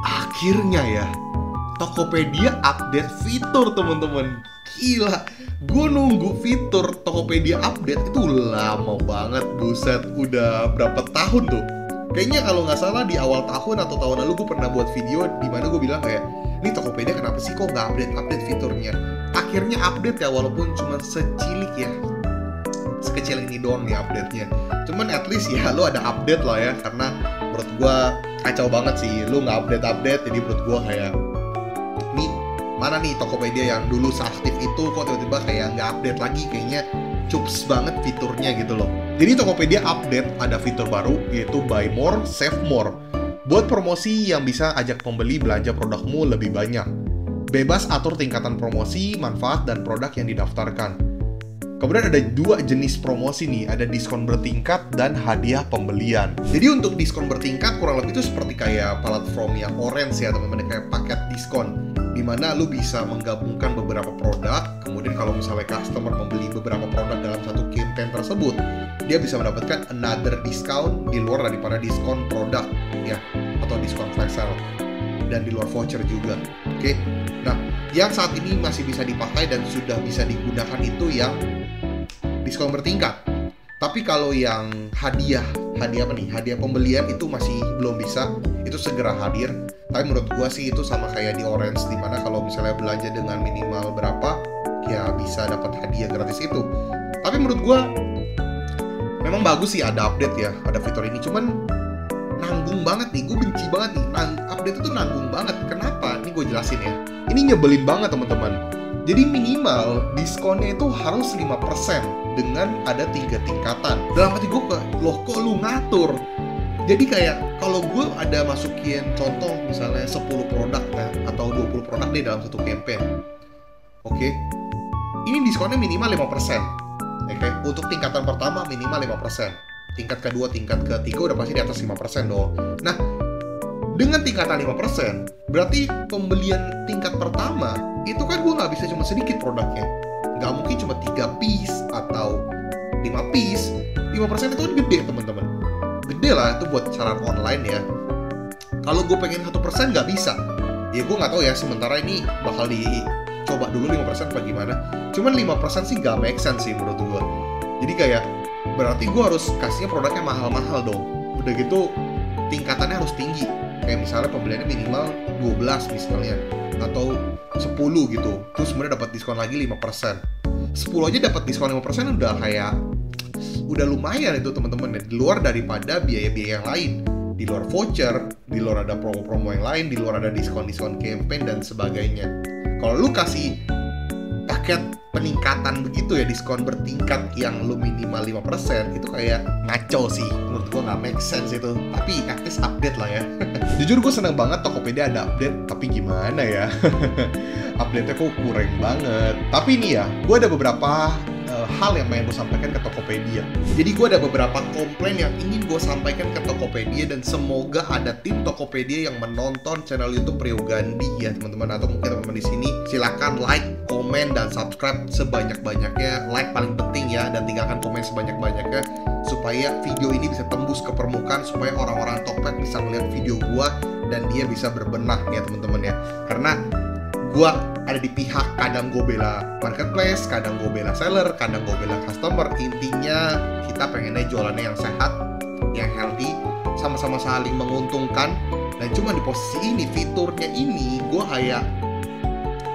Akhirnya ya, Tokopedia update fitur teman-teman. Gila, gue nunggu fitur Tokopedia update itu lama banget, buset. Udah berapa tahun tuh? Kayaknya kalau nggak salah di awal tahun atau tahun lalu gue pernah buat video di mana gue bilang kayak, ini Tokopedia kenapa sih kok nggak update fiturnya? Akhirnya update ya, walaupun cuma secilik ya, sekecil ini doang nih update-nya. Cuman at least ya lo ada update lah ya, karena menurut gue kacau banget sih lo nggak update. Jadi menurut gue kayak, nih mana nih Tokopedia yang dulu seaktif itu kok tiba-tiba kayak nggak update lagi. Kayaknya cups banget fiturnya gitu loh. Jadi Tokopedia update ada fitur baru, yaitu Buy More, Save More. Buat promosi yang bisa ajak pembeli belanja produkmu lebih banyak. Bebas atur tingkatan promosi, manfaat, dan produk yang didaftarkan. Kemudian ada dua jenis promosi nih, ada diskon bertingkat dan hadiah pembelian. Jadi untuk diskon bertingkat kurang lebih itu seperti kayak platform yang orange ya teman-teman, kayak paket diskon, dimana lu bisa menggabungkan beberapa produk. Kemudian kalau misalnya customer membeli beberapa produk dalam satu campaign tersebut, dia bisa mendapatkan another discount di luar daripada diskon produk ya, atau diskon flash sale, dan di luar voucher juga. Oke. Nah, yang saat ini masih bisa dipakai dan sudah bisa digunakan itu yang diskon bertingkat. Tapi kalau yang hadiah apa nih? Hadiah pembelian itu masih belum bisa. Itu segera hadir. Tapi menurut gua sih itu sama kayak di Orange, dimana kalau misalnya belanja dengan minimal berapa, ya bisa dapat hadiah gratis itu. Tapi menurut gua memang bagus sih ada update ya, ada fitur ini. Cuman nanggung banget nih, gue benci banget nih. Update itu nanggung banget. Kenapa? Ini gue jelasin ya. Ini nyebelin banget teman-teman. Jadi minimal diskonnya itu harus 5% dengan ada 3 tingkatan. Dalam hati gue, loh kok lu ngatur? Jadi kayak kalau gue ada masukin contoh misalnya 10 produk atau 20 produk deh dalam satu campaign. Oke. Ini diskonnya minimal 5%. Oke. Untuk tingkatan pertama minimal 5%. Tingkat kedua, tingkat ketiga udah pasti di atas 5% dong. Nah, dengan tingkatan 5%, berarti pembelian tingkat pertama, itu kan gue nggak bisa cuma sedikit produknya. Nggak mungkin cuma 3 piece atau 5 piece. 5% itu kan gede teman-teman. Gede lah itu buat cara online ya. Kalau gue pengen 1% nggak bisa. Ya gue nggak tahu ya, sementara ini bakal dicoba dulu 5% apa gimana. Cuman 5% sih nggak make sense sih menurut gue. Jadi kayak, berarti gue harus kasihnya produknya mahal-mahal dong. Udah gitu tingkatannya harus tinggi. Kayak misalnya pembeliannya minimal 12 misalnya, atau 10 gitu. Terus kemudian dapat diskon lagi 5%. 10 aja dapat diskon 5% udah lumayan itu teman-teman. Di luar daripada biaya-biaya yang lain. Di luar voucher, di luar ada promo-promo yang lain, di luar ada diskon-diskon campaign dan sebagainya. Kalau lu kasih paket peningkatan begitu ya, diskon bertingkat yang lu minimal 5%, itu kayak ngaco sih. Menurut gua nggak make sense itu. Tapi at least update lah ya. Jujur gue seneng banget Tokopedia ada update, tapi gimana ya? Update-nya kok kurang banget. Tapi ini ya, gue ada beberapa hal yang pengen gue sampaikan ke Tokopedia. Jadi gue ada beberapa komplain yang ingin gue sampaikan ke Tokopedia, dan semoga ada tim Tokopedia yang menonton channel YouTube Rio Gandhi ya teman-teman, atau mungkin teman-teman di sini silakan like, komen, dan subscribe sebanyak-banyaknya. Like paling penting ya, dan tinggalkan komen sebanyak-banyaknya supaya video ini bisa tembus ke permukaan, supaya orang-orang Tokped bisa melihat video gue dan dia bisa berbenah ya teman-teman ya. Karena gue ada di pihak, kadang gue bela marketplace, kadang gue bela seller, kadang gue bela customer. Intinya kita pengennya jualannya yang sehat, yang healthy, sama-sama saling menguntungkan. Dan cuma di posisi ini, fiturnya ini gue kayak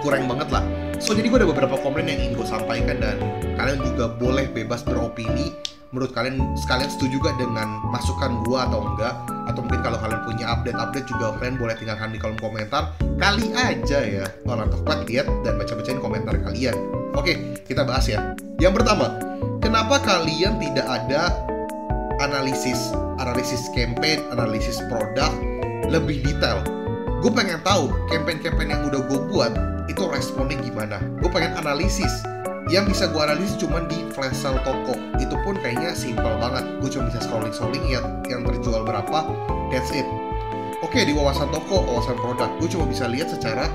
kurang banget lah. So jadi gue ada beberapa komplain yang ingin gue sampaikan, dan kalian juga boleh bebas beropini. Menurut kalian sekalian setuju gak dengan masukan gue atau enggak? Atau mungkin kalau kalian punya update juga kalian boleh tinggalkan di kolom komentar. Kali aja ya orang Tokped lihat dan baca-bacain komentar kalian. Oke, kita bahas ya. Yang pertama, kenapa kalian tidak ada analisis campaign, analisis produk lebih detail? Gue pengen tahu campaign-campaign yang udah gue buat itu responnya gimana. Gue pengen analisis. Yang bisa gue analisis cuma di flash sale toko. Itu pun kayaknya simple banget. Gue cuma bisa scrolling yang terjual berapa, that's it. Oke, di wawasan toko, wawasan produk, gue cuma bisa lihat secara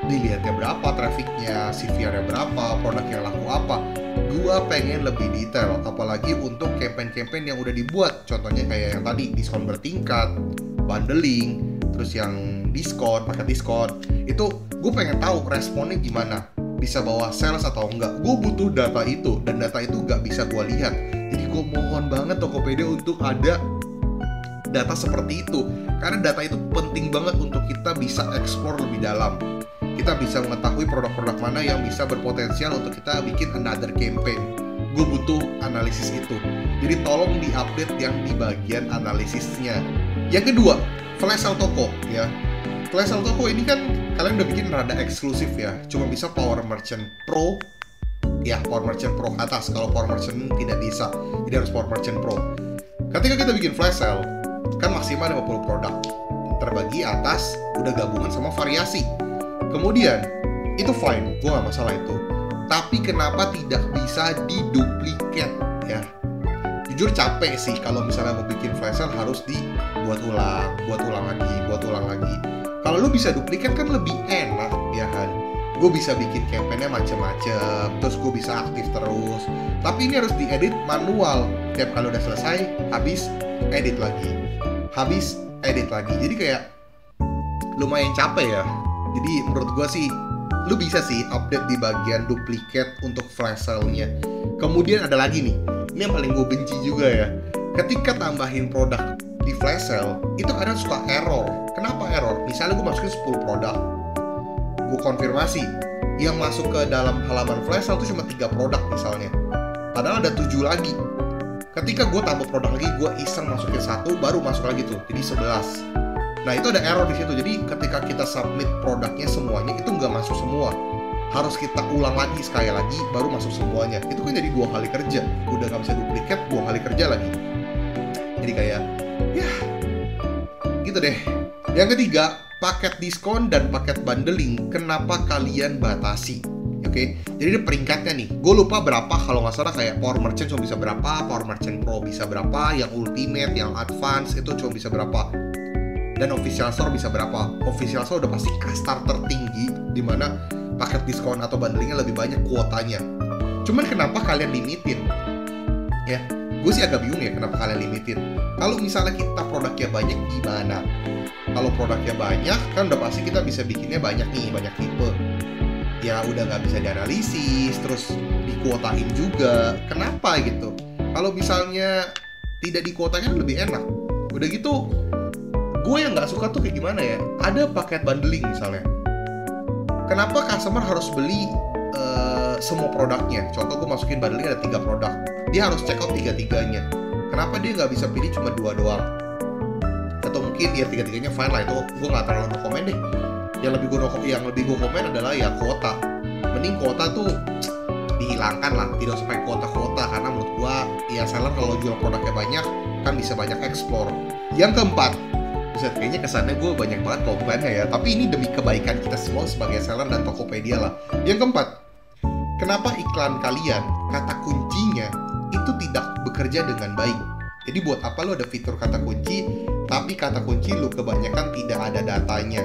dilihatnya berapa, trafficnya, CVR-nya berapa, produk yang laku apa. Gue pengen lebih detail, apalagi untuk campaign-campaign yang udah dibuat. Contohnya kayak yang tadi, diskon bertingkat, bundling, terus terus yang diskon, paket diskon, itu gue pengen tahu responnya gimana, bisa bawa sales atau enggak. Gue butuh data itu, dan data itu nggak bisa gue lihat. Jadi gue mohon banget Tokopedia untuk ada data seperti itu, karena data itu penting banget untuk kita bisa explore lebih dalam. Kita bisa mengetahui produk-produk mana yang bisa berpotensial untuk kita bikin another campaign. Gue butuh analisis itu. Jadi tolong diupdate yang di bagian analisisnya. Yang kedua, flash sale toko ya. Flash sale toko ini kan kalian udah bikin rada eksklusif ya. Cuma bisa Power Merchant Pro. Ya, Power Merchant Pro atas. Kalau Power Merchant tidak bisa. Jadi harus Power Merchant Pro. Ketika kita bikin flash sale, kan maksimal 50 produk. Terbagi atas, udah gabungan sama variasi. Kemudian, itu fine, gue gak masalah itu. Tapi kenapa tidak bisa diduplikat ya? Jujur capek sih kalau misalnya mau bikin flash sale harus dibuat ulang, buat ulang lagi. Kalau lu bisa duplikat kan lebih enak ya kan? Gue bisa bikin campaign-nya macem-macem, terus gue bisa aktif terus. Tapi ini harus diedit manual. Tiap kali udah selesai, habis, edit lagi. Habis, edit lagi. Jadi kayak lumayan capek ya. Jadi menurut gue sih, lu bisa sih update di bagian duplikat untuk flash sale-nya. Kemudian ada lagi nih, ini yang paling gue benci juga ya. Ketika tambahin produk di flash sale, itu kadang suka error. Kenapa error? Misalnya gue masukin 10 produk, gue konfirmasi, yang masuk ke dalam halaman flash sale itu cuma 3 produk misalnya. Padahal ada 7 lagi. Ketika gue tambah produk lagi, gue iseng masukin 1, baru masuk lagi tuh, jadi 11. Nah itu ada error di situ. Jadi ketika kita submit produknya semuanya itu nggak masuk semua. Harus kita ulang lagi sekali lagi baru masuk semuanya. Itu kan jadi 2 kali kerja. Udah nggak bisa duplikat, 2 kali kerja lagi. Jadi kayak ya gitu deh. Yang ketiga, paket diskon dan paket bundling. Kenapa kalian batasi? Oke, jadi ada peringkatnya nih. Gue lupa berapa, kalau nggak salah kayak Power Merchant cuma bisa berapa, Power Merchant Pro bisa berapa, yang Ultimate, yang Advance itu cuma bisa berapa. Dan official store bisa berapa. Official store udah pasti kastar tertinggi, dimana paket diskon atau bundlingnya lebih banyak kuotanya. Cuman kenapa kalian limitin? Ya, gue sih agak bingung ya kenapa kalian limitin. Kalau misalnya kita produknya banyak gimana? Kalau produknya banyak, kan udah pasti kita bisa bikinnya banyak nih, banyak tipe. Ya udah nggak bisa dianalisis, terus dikuotain juga. Kenapa gitu? Kalau misalnya tidak dikuotakan lebih enak. Udah gitu, gue yang nggak suka tuh kayak gimana ya, ada paket bundling misalnya, kenapa customer harus beli semua produknya? Contoh gue masukin bundling ada 3 produk, dia harus check out 3-3-nya. Kenapa dia nggak bisa pilih cuma 2 doang? Atau mungkin ya 3-3-nya fine lah, itu gue nggak terlalu komen deh. Yang lebih gue komen adalah ya kuota. Mending kuota tuh dihilangkan lah, tidak usah pakai kuota-kuota, karena menurut gue ya seller kalau jual produknya banyak kan bisa banyak explore. Yang keempat, kayaknya kesannya gue banyak banget komplainnya ya, tapi ini demi kebaikan kita semua sebagai seller dan Tokopedia lah. Yang keempat, kenapa iklan kalian, kata kuncinya itu tidak bekerja dengan baik? Jadi buat apa lo ada fitur kata kunci, tapi kata kunci lo kebanyakan tidak ada datanya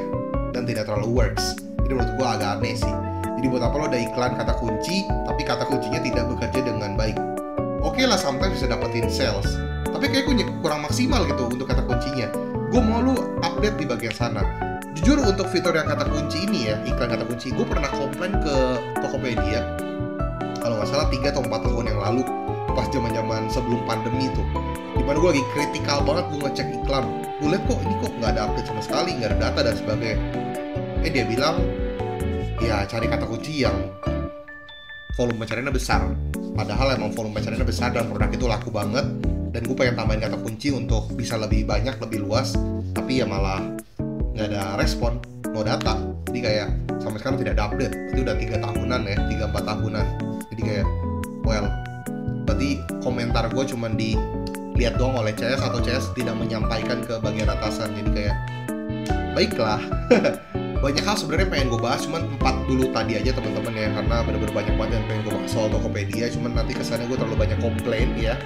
dan tidak terlalu works. Jadi menurut gue agak aneh sih. Jadi buat apa lo ada iklan kata kunci, tapi kata kuncinya tidak bekerja dengan baik? Oke lah, sometimes bisa dapetin sales, tapi kayak kurang maksimal gitu untuk kata kuncinya. Gue mau lu update di bagian sana. Jujur untuk fitur yang kata kunci ini ya, iklan kata kunci, gue pernah komplain ke Tokopedia kalau nggak salah 3 atau 4 tahun yang lalu, pas zaman sebelum pandemi tuh, dimana gue lagi kritikal banget gue ngecek iklan. Gue liat kok ini kok nggak ada update sama sekali, nggak ada data dan sebagainya. Dia bilang ya cari kata kunci yang volume pencariannya besar. Padahal emang volume pencariannya besar dan produk itu laku banget. Dan gue pengen tambahin kata kunci untuk bisa lebih banyak, lebih luas, tapi ya malah nggak ada respon, no data. Jadi kayak sampai sekarang tidak ada update. Itu udah 3 tahunan ya, 3-4 tahunan. Jadi kayak, well, berarti komentar gue cuma dilihat doang oleh CS, atau CS tidak menyampaikan ke bagian atasan. Jadi kayak, baiklah. Banyak hal sebenarnya pengen gue bahas, cuman 4 dulu tadi aja teman-teman ya, karena bener-bener banyak banget yang pengen gue bahas soal Tokopedia. Cuman nanti kesannya gue terlalu banyak komplain ya.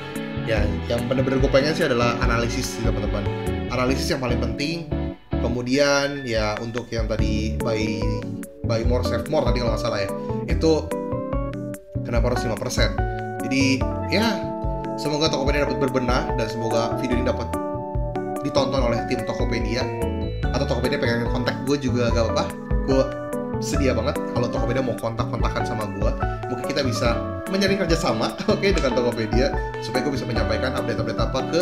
Ya, yang bener-bener gue pengen sih adalah analisis sih teman-teman. Analisis yang paling penting. Kemudian ya untuk yang tadi buy more save more tadi kalau nggak salah ya, itu kenapa harus 5%. Jadi ya semoga Tokopedia dapat berbenah, dan semoga video ini dapat ditonton oleh tim Tokopedia. atau Tokopedia pengen kontak gue juga gak apa-apa. Gue sedia banget kalau Tokopedia mau kontak-kontakan sama gue. Mungkin kita bisa menjalin kerjasama oke, dengan Tokopedia supaya gue bisa menyampaikan update-update apa ke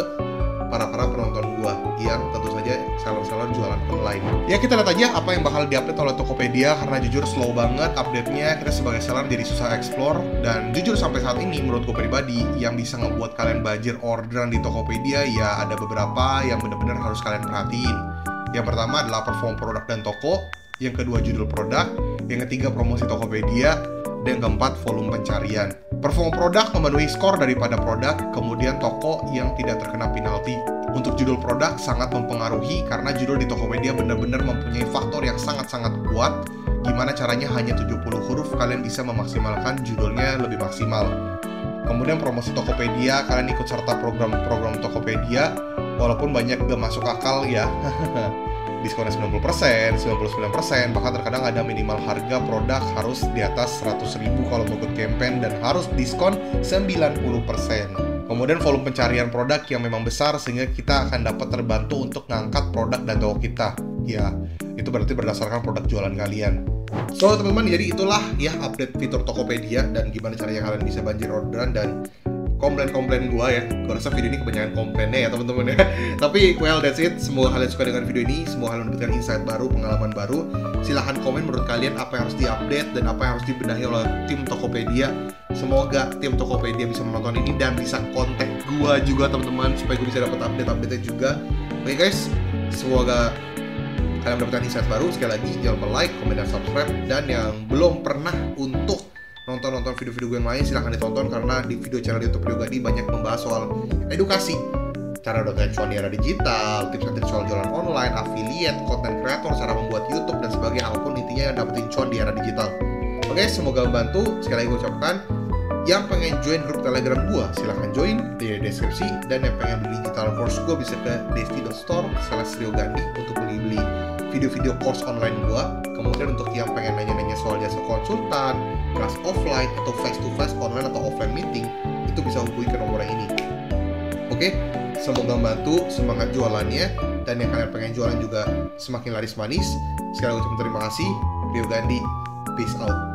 para penonton gue yang tentu saja seller-seller jualan online. Ya kita lihat aja apa yang bakal diupdate oleh Tokopedia, karena jujur slow banget update-nya. Kita sebagai seller jadi susah explore, dan jujur sampai saat ini menurut gue pribadi yang bisa ngebuat kalian banjir orderan di Tokopedia ya ada beberapa yang benar-benar harus kalian perhatiin. Yang pertama adalah perform produk dan toko, yang kedua judul produk, yang ketiga promosi Tokopedia, dan yang keempat volume pencarian. Perform produk memenuhi skor daripada produk, kemudian toko yang tidak terkena penalti. Untuk judul produk sangat mempengaruhi karena judul di Tokopedia benar-benar mempunyai faktor yang sangat-sangat kuat. Gimana caranya hanya 70 huruf kalian bisa memaksimalkan judulnya lebih maksimal. Kemudian promosi Tokopedia, kalian ikut serta program-program Tokopedia walaupun banyak gak masuk akal ya. Diskonnya 90%, 99%, bahkan terkadang ada minimal harga produk harus di atas 100.000 kalau mau ikut campaign dan harus diskon 90%. Kemudian volume pencarian produk yang memang besar sehingga kita akan dapat terbantu untuk ngangkat produk dan toko kita. Ya, itu berarti berdasarkan produk jualan kalian. So teman-teman, jadi itulah ya update fitur Tokopedia dan gimana caranya kalian bisa banjir orderan dan komplain-komplain gue ya. Gue rasa video ini kebanyakan komplainnya ya teman-teman ya. Tapi well that's it. Semoga kalian suka dengan video ini, semoga kalian mendapatkan insight baru, pengalaman baru. Silahkan komen menurut kalian apa yang harus diupdate dan apa yang harus dibenahi oleh tim Tokopedia. Semoga tim Tokopedia bisa menonton ini dan bisa kontak gue juga teman-teman supaya gue bisa dapat update-update-nya juga. Oke guys, semoga kalian mendapatkan insight baru. Sekali lagi jangan lupa like, comment, dan subscribe. Dan yang belum pernah untuk nonton video-video gue yang lain silahkan ditonton, karena di video channel YouTube Rio Gandhi banyak membahas soal edukasi, cara dapat cuan di era digital, tips and trik soal jualan online, affiliate, content creator, cara membuat YouTube dan sebagainya, apapun intinya yang dapetin cuan di era digital. Oke, semoga membantu. Sekali lagi gue ucapkan, yang pengen join grup Telegram gue silahkan join di deskripsi, dan yang pengen beli digital course gue bisa ke desti.store/Rio Gandhi untuk beli video-video course online gue. Kemudian untuk yang pengen nanya-nanya soal jasa konsultan, kelas offline atau face-to-face, online atau offline meeting, itu bisa hubungi ke nomor yang ini. Oke, semoga membantu, semangat jualannya, dan yang kalian pengen jualan juga semakin laris manis. Sekali lagi ucapkan terima kasih. Rio Gandhi, peace out.